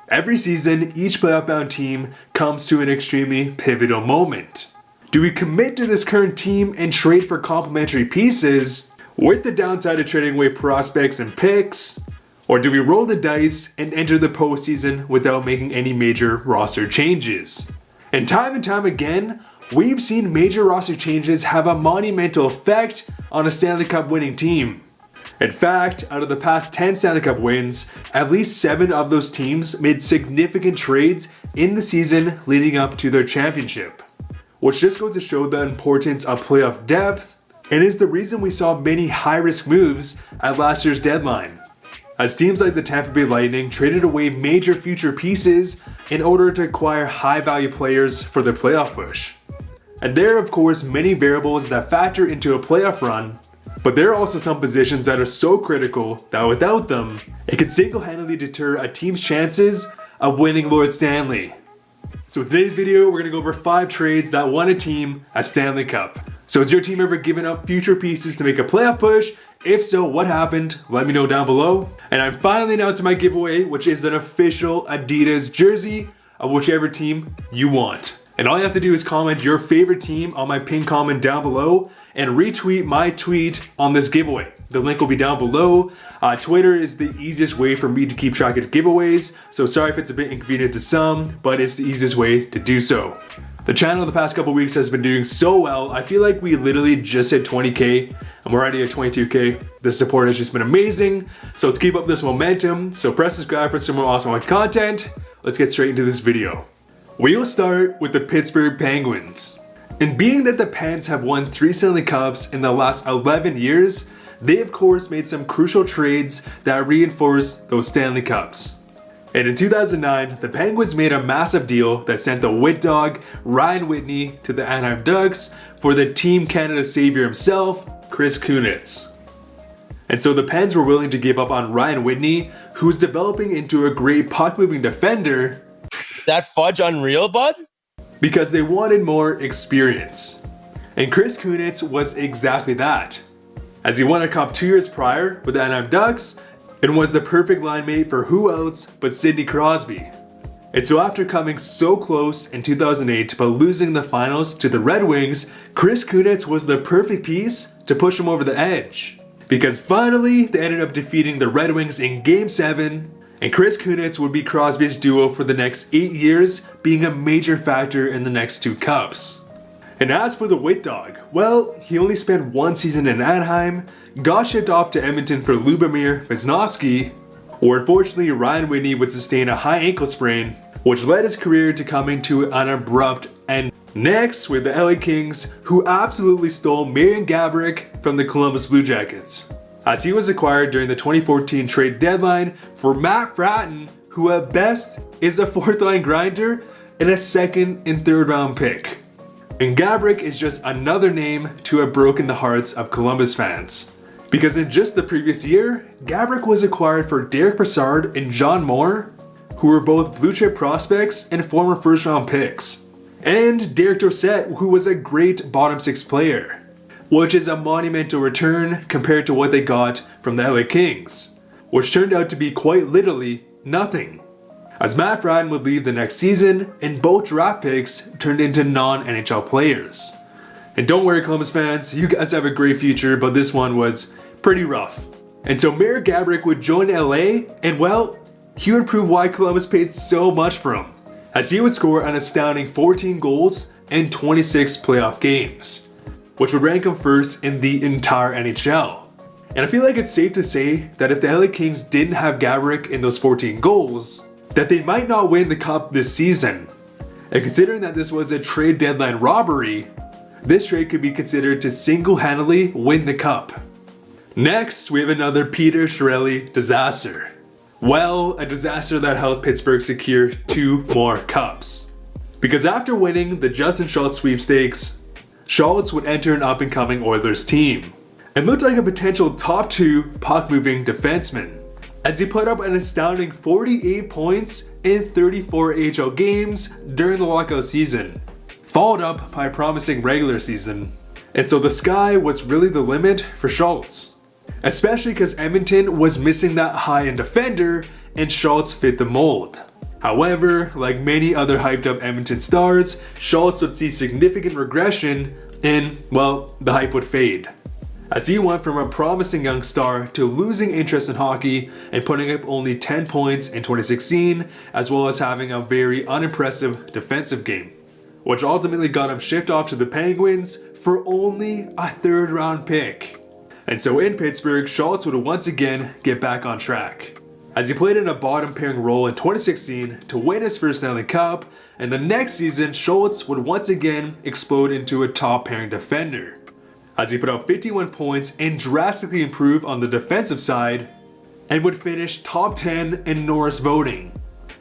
Every season, each playoff-bound team comes to an extremely pivotal moment. Do we commit to this current team and trade for complementary pieces, with the downside of trading away prospects and picks? Or do we roll the dice and enter the postseason without making any major roster changes? And time again, we've seen major roster changes have a monumental effect on a Stanley Cup winning team. In fact, out of the past 10 Stanley Cup wins, at least 7 of those teams made significant trades in the season leading up to their championship, which just goes to show the importance of playoff depth and is the reason we saw many high-risk moves at last year's deadline, as teams like the Tampa Bay Lightning traded away major future pieces in order to acquire high-value players for their playoff push. And there are of course many variables that factor into a playoff run, but there are also some positions that are so critical that without them, it could single-handedly deter a team's chances of winning Lord Stanley. So in today's video, we're going to go over 5 trades that won a team a Stanley Cup. So has your team ever given up future pieces to make a playoff push? If so, what happened? Let me know down below. And I'm finally announcing my giveaway, which is an official Adidas jersey of whichever team you want. And all you have to do is comment your favorite team on my pinned comment down below and retweet my tweet on this giveaway. The link will be down below. Twitter is the easiest way for me to keep track of giveaways, so sorry if it's a bit inconvenient to some, but it's the easiest way to do so. The channel the past couple weeks has been doing so well. I feel like we literally just hit 20k and we're already at 22k. The support has just been amazing. So let's keep up this momentum. So press subscribe for some more awesome content. Let's get straight into this video. We'll start with the Pittsburgh Penguins. And being that the Pens have won 3 Stanley Cups in the last 11 years, they of course made some crucial trades that reinforce those Stanley Cups. And in 2009, the Penguins made a massive deal that sent the Wit Dog, Ryan Whitney, to the Anaheim Ducks for the Team Canada savior himself, Chris Kunitz. And so the Pens were willing to give up on Ryan Whitney, who's developing into a great puck-moving defender. Is that fudge unreal, bud? Because they wanted more experience. And Chris Kunitz was exactly that, as he won a cup 2 years prior with the Anaheim Ducks and was the perfect line mate for who else but Sidney Crosby. And so after coming so close in 2008 but losing the finals to the Red Wings, Chris Kunitz was the perfect piece to push him over the edge. Because finally they ended up defeating the Red Wings in Game 7, and Chris Kunitz would be Crosby's duo for the next 8 years, being a major factor in the next 2 cups. And as for the Wit Dog, well, he only spent 1 season in Anaheim, got shipped off to Edmonton for Lubomir Wisnowski, where unfortunately Ryan Whitney would sustain a high ankle sprain, which led his career to coming to an abrupt end. Next, we have the LA Kings, who absolutely stole Marian Gaborik from the Columbus Blue Jackets, as he was acquired during the 2014 trade deadline for Matt Fratton, who at best is a 4th-line grinder and a 2nd and 3rd round pick. And Gaborik is just another name to have broken the hearts of Columbus fans. Because in just the previous year, Gaborik was acquired for Derek Brassard and John Moore, who were both blue chip prospects and former 1st round picks. And Derek Dorsett, who was a great bottom 6 player, which is a monumental return compared to what they got from the LA Kings, which turned out to be quite literally nothing, as Matt Fratton would leave the next season and both draft picks turned into non-NHL players. And don't worry Columbus fans, you guys have a great future, but this one was pretty rough. And so Marian Gaborik would join LA, and well, he would prove why Columbus paid so much for him, as he would score an astounding 14 goals in 26 playoff games, which would rank him first in the entire NHL. And I feel like it's safe to say that if the LA Kings didn't have Gaborik in those 14 goals, that they might not win the cup this season. And considering that this was a trade deadline robbery, this trade could be considered to single-handedly win the cup. Next, we have another Peter Chiarelli disaster. Well, a disaster that helped Pittsburgh secure 2 more cups. Because after winning the Justin Schultz sweepstakes, Schultz would enter an up-and-coming Oilers team and looked like a potential top 2 puck-moving defenseman, as he put up an astounding 48 points in 34 AHL games during the lockout season, followed up by a promising regular season. And so the sky was really the limit for Schultz, especially because Edmonton was missing that high-end defender and Schultz fit the mold. However, like many other hyped up Edmonton stars, Schultz would see significant regression and, well, the hype would fade, as he went from a promising young star to losing interest in hockey and putting up only 10 points in 2016, as well as having a very unimpressive defensive game, which ultimately got him shipped off to the Penguins for only a third round pick. And so in Pittsburgh, Schultz would once again get back on track, as he played in a bottom pairing role in 2016 to win his first Stanley Cup, and the next season Schultz would once again explode into a top pairing defender, as he put up 51 points and drastically improved on the defensive side, and would finish top 10 in Norris voting.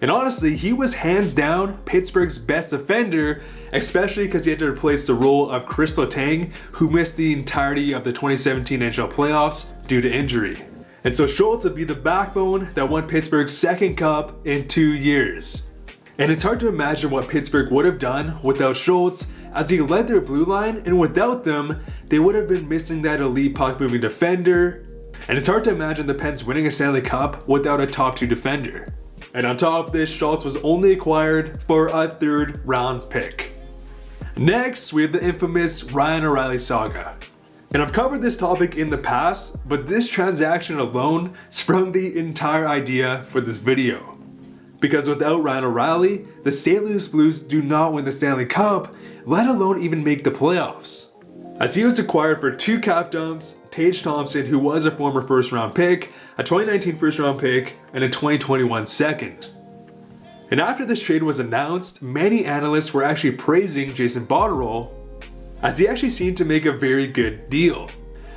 And honestly, he was hands down Pittsburgh's best defender, especially because he had to replace the role of Chris Letang, who missed the entirety of the 2017 NHL playoffs due to injury. And so Schultz would be the backbone that won Pittsburgh's second cup in 2 years. And it's hard to imagine what Pittsburgh would have done without Schultz, as he led their blue line, and without them, they would have been missing that elite puck-moving defender. And it's hard to imagine the Pens winning a Stanley Cup without a top 2 defender. And on top of this, Schultz was only acquired for a third round pick. Next, we have the infamous Ryan O'Reilly saga. And I've covered this topic in the past, but this transaction alone sprung the entire idea for this video. Because without Ryan O'Reilly, the St. Louis Blues do not win the Stanley Cup, let alone even make the playoffs, as he was acquired for 2 cap dumps, Tage Thompson, who was a former first round pick, a 2019 first round pick, and a 2021 second. And after this trade was announced, many analysts were actually praising Jason Botterill, as he actually seemed to make a very good deal.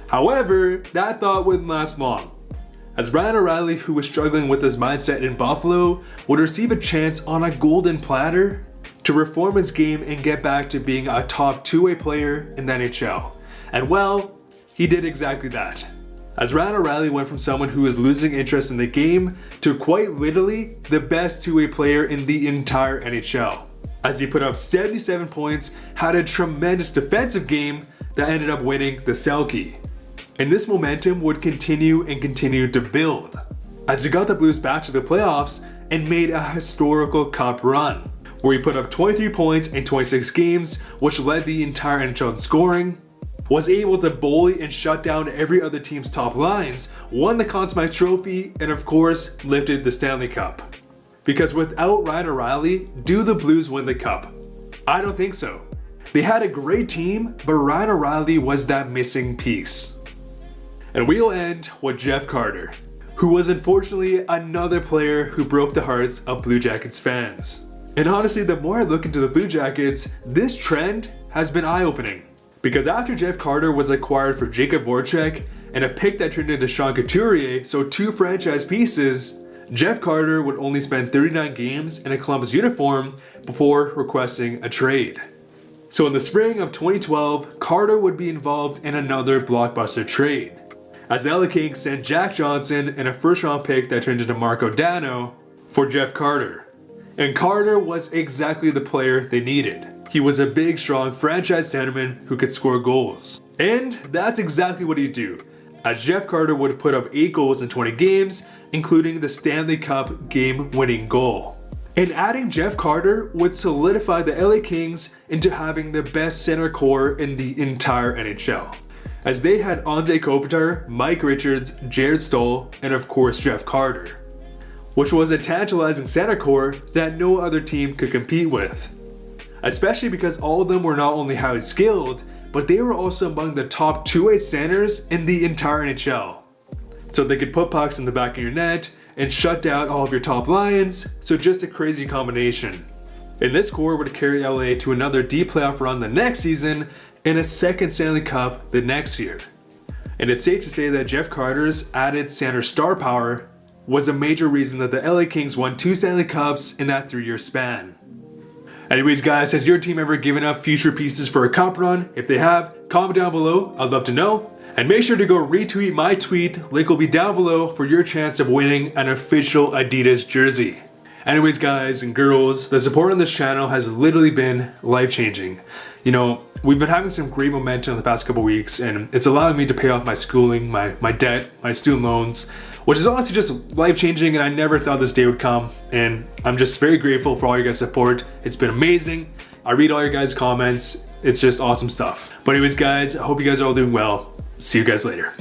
However, that thought wouldn't last long, as Ryan O'Reilly, who was struggling with his mindset in Buffalo, would receive a chance on a golden platter to reform his game and get back to being a top 2-way player in the NHL. And well, he did exactly that, as Ryan O'Reilly went from someone who was losing interest in the game to quite literally the best 2-way player in the entire NHL, as he put up 77 points, had a tremendous defensive game that ended up winning the Selke. And this momentum would continue and continue to build, as he got the Blues back to the playoffs and made a historical cup run, where he put up 23 points in 26 games, which led the entire NHL in scoring, was able to bully and shut down every other team's top lines, won the Conn Smythe Trophy, and of course, lifted the Stanley Cup. Because without Ryan O'Reilly, do the Blues win the Cup? I don't think so. They had a great team, but Ryan O'Reilly was that missing piece. And we'll end with Jeff Carter, who was unfortunately another player who broke the hearts of Blue Jackets fans. And honestly, the more I look into the Blue Jackets, this trend has been eye-opening. Because after Jeff Carter was acquired for Jacob Voracek and a pick that turned into Sean Couturier, so 2 franchise pieces, Jeff Carter would only spend 39 games in a Columbus uniform before requesting a trade. So in the spring of 2012, Carter would be involved in another blockbuster trade, as the LA Kings sent Jack Johnson and a first round pick that turned into Marco Dano for Jeff Carter. And Carter was exactly the player they needed. He was a big, strong franchise centerman who could score goals. And that's exactly what he'd do, as Jeff Carter would put up 8 goals in 20 games, including the Stanley Cup game-winning goal. And adding Jeff Carter would solidify the LA Kings into having the best center core in the entire NHL, as they had Anze Kopitar, Mike Richards, Jared Stoll, and of course Jeff Carter, which was a tantalizing center core that no other team could compete with, especially because all of them were not only highly skilled, but they were also among the top 2-way centers in the entire NHL. So they could put pucks in the back of your net and shut down all of your top lines, so just a crazy combination. And this core would carry LA to another deep playoff run the next season and a second Stanley Cup the next year. And it's safe to say that Jeff Carter's added center star power was a major reason that the LA Kings won 2 Stanley Cups in that 3-year span. Anyways guys, has your team ever given up future pieces for a cup run? If they have, comment down below, I'd love to know. And make sure to go retweet my tweet, link will be down below for your chance of winning an official Adidas jersey. Anyways guys and girls, the support on this channel has literally been life-changing. You know, we've been having some great momentum in the past couple weeks, and it's allowing me to pay off my schooling, my debt, my student loans, which is honestly just life-changing, and I never thought this day would come. And I'm just very grateful for all your guys' support. It's been amazing. I read all your guys' comments. It's just awesome stuff. But anyways, guys, I hope you guys are all doing well. See you guys later.